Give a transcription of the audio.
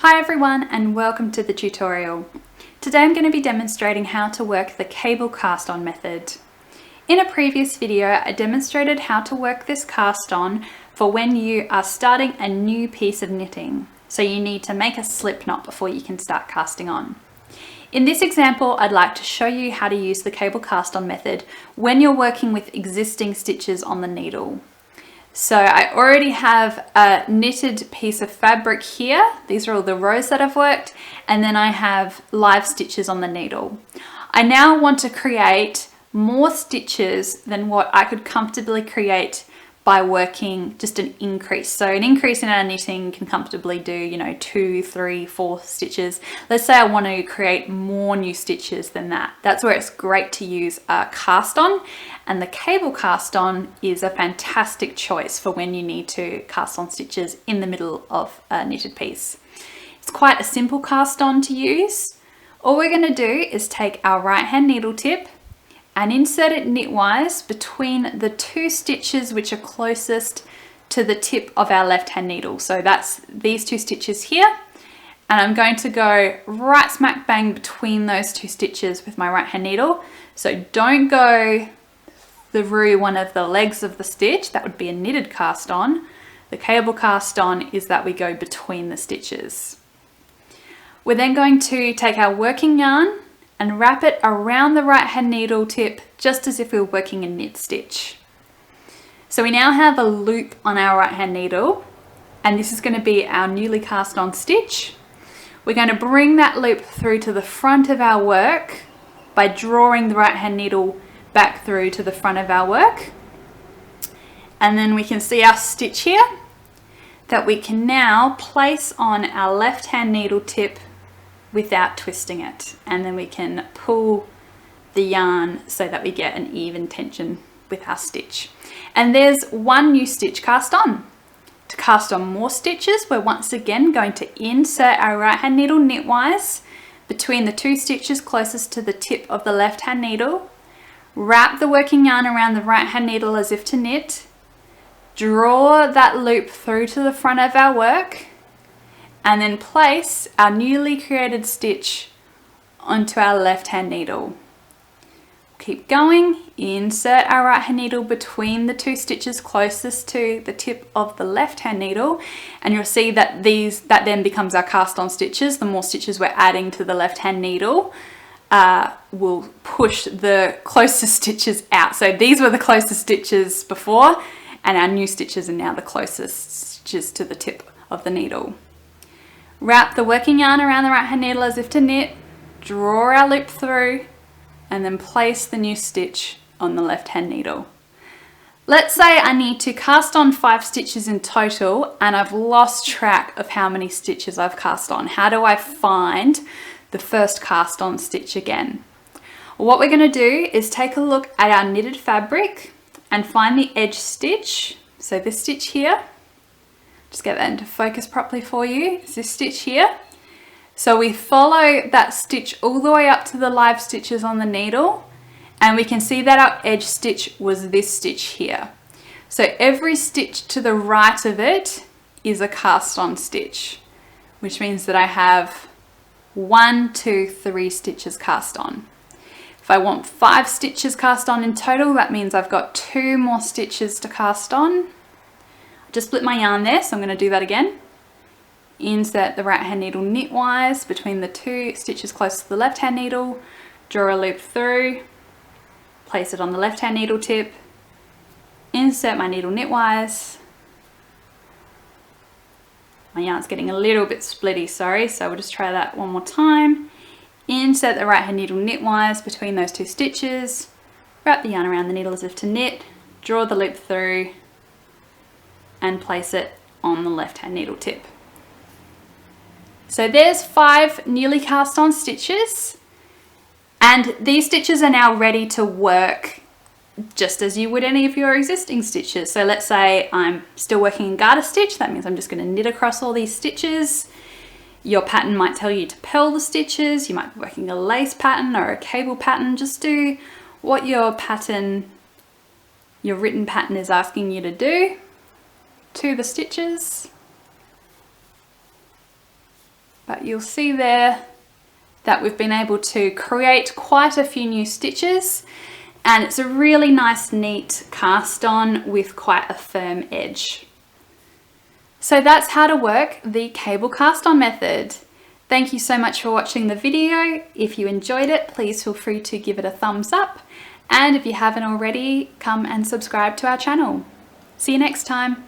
Hi everyone and welcome to the tutorial. Today I'm going to be demonstrating how to work the cable cast on method. In a previous video I demonstrated how to work this cast on for when you are starting a new piece of knitting. So you need to make a slip knot before you can start casting on. In this example I'd like to show you how to use the cable cast on method when you're working with existing stitches on the needle. So I already have a knitted piece of fabric here. These are all the rows that I've worked, and then I have live stitches on the needle. I now want to create more stitches than what I could comfortably create by working just an increase. So an increase in our knitting can comfortably do, 2, 3, 4 stitches. Let's say I want to create more new stitches than that. That's where it's great to use a cast on, and the cable cast on is a fantastic choice for when you need to cast on stitches in the middle of a knitted piece. It's quite a simple cast on to use. All we're going to do is take our right hand needle tip and insert it knitwise between the two stitches which are closest to the tip of our left hand needle. So that's these two stitches here, and I'm going to go right smack bang between those two stitches with my right hand needle. So don't go through one of the legs of the stitch, that would be a knitted cast on. The cable cast on is that we go between the stitches. We're then going to take our working yarn and wrap it around the right hand needle tip just as if we were working a knit stitch. So we now have a loop on our right hand needle, and this is going to be our newly cast on stitch. We're going to bring that loop through to the front of our work by drawing the right hand needle back through to the front of our work, and then we can see our stitch here that we can now place on our left hand needle tip without twisting it, and then we can pull the yarn so that we get an even tension with our stitch. And there's one new stitch cast on. To cast on more stitches, we're once again going to insert our right hand needle knitwise between the two stitches closest to the tip of the left hand needle, wrap the working yarn around the right hand needle as if to knit, draw that loop through to the front of our work, and then place our newly created stitch onto our left hand needle. Keep going, insert our right hand needle between the two stitches closest to the tip of the left hand needle, and you'll see that that then becomes our cast on stitches. The more stitches we're adding to the left hand needle will push the closest stitches out. So these were the closest stitches before, and our new stitches are now the closest stitches to the tip of the needle. Wrap the working yarn around the right hand needle as if to knit, draw our loop through, and then place the new stitch on the left hand needle. Let's say I need to cast on 5 stitches in total and I've lost track of how many stitches I've cast on. How do I find the first cast on stitch again? What we're going to do is take a look at our knitted fabric and find the edge stitch. So this stitch here, just get that into focus properly for you. It's this stitch here. So we follow that stitch all the way up to the live stitches on the needle, and we can see that our edge stitch was this stitch here. So every stitch to the right of it is a cast on stitch, which means that I have 1, 2, 3 stitches cast on. If I want 5 stitches cast on in total, that means I've got 2 more stitches to cast on. Just split my yarn there, so I'm going to do that again. Insert the right hand needle knitwise between the two stitches close to the left hand needle, draw a loop through, place it on the left hand needle tip, insert my needle knitwise. My yarn's getting a little bit splitty, sorry, so we'll just try that one more time. Insert the right hand needle knitwise between those two stitches, wrap the yarn around the needle as if to knit, draw the loop through, and place it on the left hand needle tip. So there's 5 newly cast on stitches, and these stitches are now ready to work just as you would any of your existing stitches. So let's say I'm still working in garter stitch, that means I'm just going to knit across all these stitches. Your pattern might tell you to purl the stitches, you might be working a lace pattern or a cable pattern. Just do what your written pattern is asking you to do to the stitches. But you'll see there that we've been able to create quite a few new stitches, and it's a really nice, neat cast on with quite a firm edge. So that's how to work the cable cast on method. Thank you so much for watching the video. If you enjoyed it, please feel free to give it a thumbs up. And if you haven't already, come and subscribe to our channel. See you next time.